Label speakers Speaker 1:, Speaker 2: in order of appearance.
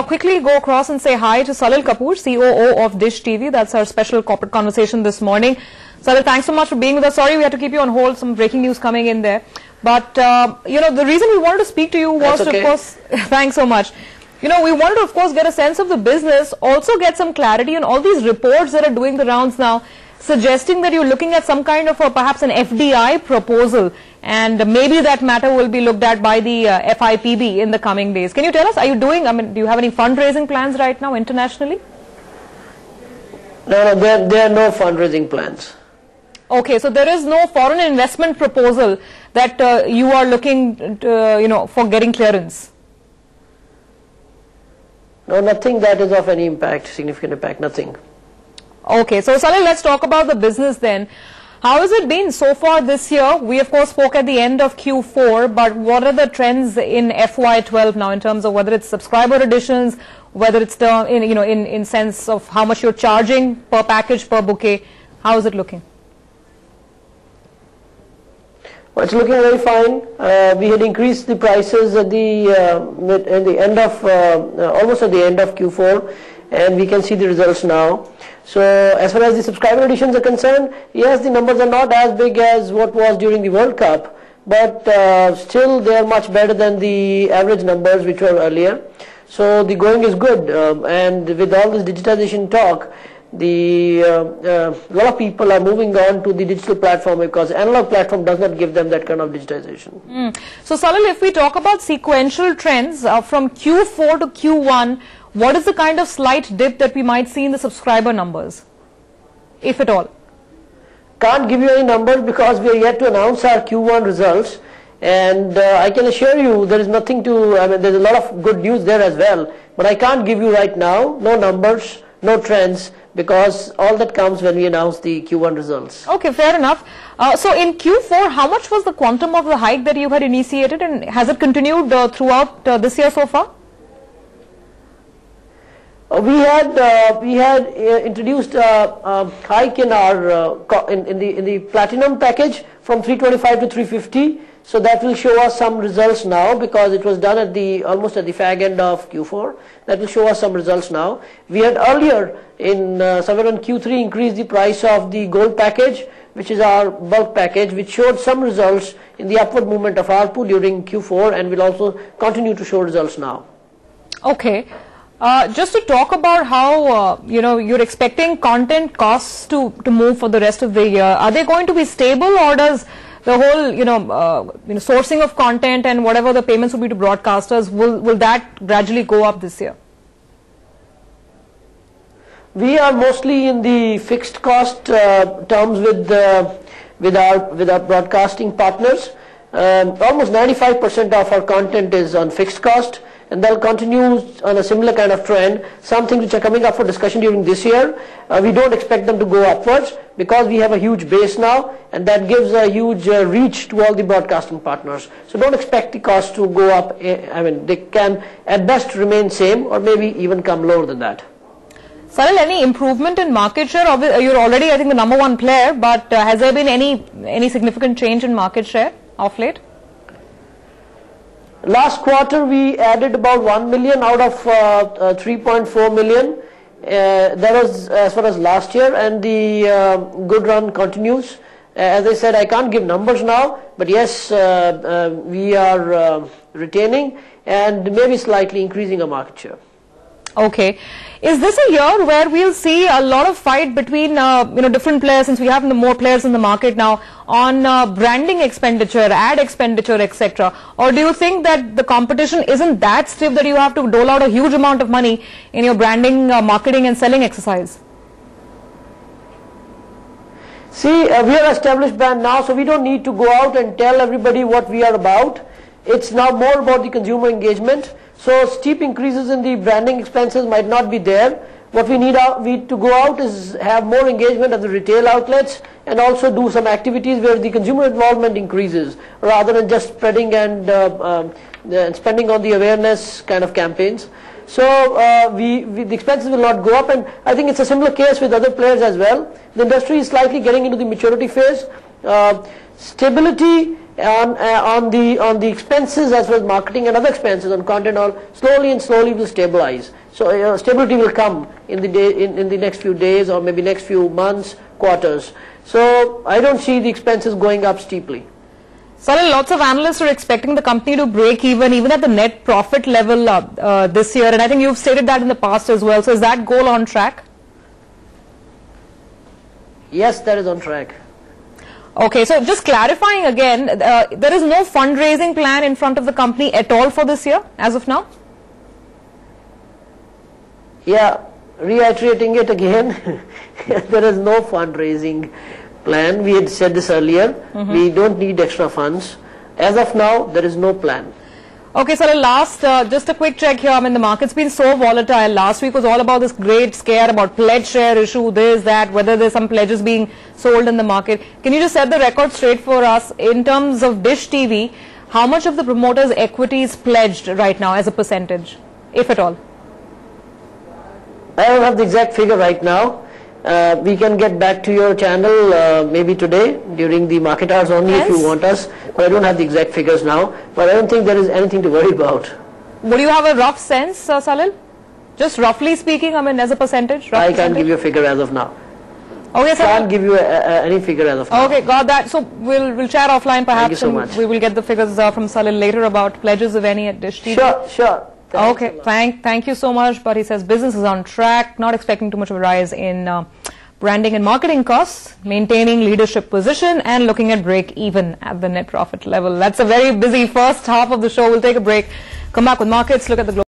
Speaker 1: quickly go across and say hi to Salil Kapoor, COO of Dish TV. That's our special corporate conversation this morning. Salil, thanks so much for being with us. Sorry we had to keep you on hold, some breaking news coming in there. But, you know, the reason we wanted to speak to you was, of course, thanks so much. You know, we wanted to, of course, get a sense of the business, also get some clarity on all these reports that are doing the rounds now, suggesting that you're looking at some kind of perhaps an FDI proposal, and maybe that matter will be looked at by the FIPB in the coming days. Can you tell us, are you doing, I mean, do you have any fundraising plans right now internationally?
Speaker 2: No, there are no fundraising plans.
Speaker 1: Okay, so there is no foreign investment proposal that you are looking to, you know, for getting clearance?
Speaker 2: No, nothing that is of any impact, significant impact, nothing.
Speaker 1: Okay, so Salil, let's talk about the business then. How has it been so far this year? We of course spoke at the end of Q4, but what are the trends in FY12 now in terms of whether it's subscriber additions, whether it's the in sense of how much you're charging per package, per bouquet? How is it looking?
Speaker 2: Well, it's looking very fine. We had increased the prices at the end of almost at the end of Q4, and we can see the results now. So as far as the subscriber additions are concerned, yes, the numbers are not as big as what was during the World Cup, but still they are much better than the average numbers which were earlier. So the going is good, and with all this digitization talk, a lot of people are moving on to the digital platform because analog platform does not give them that kind of digitization.
Speaker 1: So Salil, if we talk about sequential trends from Q4 to Q1, what is the kind of slight dip that we might see in the subscriber numbers, if at all?
Speaker 2: Can't give you any numbers because we are yet to announce our Q1 results, and I can assure you there is nothing to, I mean, there's a lot of good news there as well, but I can't give you right now, no numbers, no trends, because all that comes when we announce the Q1 results.
Speaker 1: Okay, fair enough. So in Q4, how much was the quantum of the hike that you had initiated, and has it continued throughout this year so far?
Speaker 2: We had introduced a hike in our in the platinum package from 325 to 350. So that will show us some results now because it was done at almost at the fag end of Q4. That will show us some results now. We had earlier in somewhere in Q3 increased the price of the gold package, which is our bulk package, which showed some results in the upward movement of ARPU during Q4 and will also continue to show results now.
Speaker 1: Okay. Just to talk about how you're expecting content costs to move for the rest of the year, are they going to be stable, or does the whole sourcing of content and whatever the payments will be to broadcasters, will that gradually go up this year?
Speaker 2: We are mostly in the fixed cost terms with our broadcasting partners. Almost 95% of our content is on fixed cost, and they'll continue on a similar kind of trend. Some things which are coming up for discussion during this year, we don't expect them to go upwards because we have a huge base now, and that gives a huge reach to all the broadcasting partners. So don't expect the cost to go up. I mean, they can at best remain same or maybe even come lower than that.
Speaker 1: Salil, any improvement in market share? You're already, I think, the #1 player, but has there been any significant change in market share of late?
Speaker 2: Last quarter we added about 1 million out of 3.4 million. That was as far as last year, and the good run continues. As I said, I can't give numbers now, but yes, we are retaining and maybe slightly increasing our market share.
Speaker 1: Okay. Is this a year where we'll see a lot of fight between different players, since we have more players in the market now, on branding expenditure, ad expenditure, etc.? Or do you think that the competition isn't that stiff that you have to dole out a huge amount of money in your branding, marketing and selling exercise?
Speaker 2: See, we are an established brand now, so we don't need to go out and tell everybody what we are about. It's now more about the consumer engagement. So steep increases in the branding expenses might not be there. What we need to go out is have more engagement at the retail outlets and also do some activities where the consumer involvement increases rather than just spreading and spending on the awareness kind of campaigns. So the expenses will not go up, and I think it's a similar case with other players as well. The industry is slightly getting into the maturity phase. Stability on the expenses as well as marketing and other expenses on content all slowly will stabilize. So stability will come in the next few days or maybe next few months, quarters. So I don't see the expenses going up steeply.
Speaker 1: Salil, lots of analysts are expecting the company to break even at the net profit level this year, and I think you've stated that in the past as well. So is that goal on track?
Speaker 2: Yes, that is on track.
Speaker 1: Okay, so just clarifying again, there is no fundraising plan in front of the company at all for this year as of now?
Speaker 2: Yeah, reiterating it again, there is no fundraising plan. We had said this earlier. We don't need extra funds. As of now, there is no plan.
Speaker 1: Okay, so last, just a quick check here. I mean, the market's been so volatile. Last week was all about this great scare about pledge share issue, this, that, whether there's some pledges being sold in the market. Can you just set the record straight for us in terms of Dish TV? How much of the promoter's equity is pledged right now as a percentage, if at all?
Speaker 2: I don't have the exact figure right now. We can get back to your channel maybe today during the market hours only if you want us. But I don't have the exact figures now. But I don't think there is anything to worry about.
Speaker 1: Would you have a rough sense, Salil? Just roughly speaking, I mean, as a percentage?
Speaker 2: I can't give you a figure as of now.
Speaker 1: Okay, sir.
Speaker 2: I can't give you any figure as of now.
Speaker 1: Okay, got that. So we'll chat offline perhaps.
Speaker 2: Thank you so much.
Speaker 1: We will get the figures from Salil later about pledges, if any, at Dish TV.
Speaker 2: Sure. Thanks
Speaker 1: okay, thank you so much. But he says business is on track, not expecting too much of a rise in branding and marketing costs, maintaining leadership position and looking at break even at the net profit level. That's a very busy first half of the show. We'll take a break, come back with markets, look at the global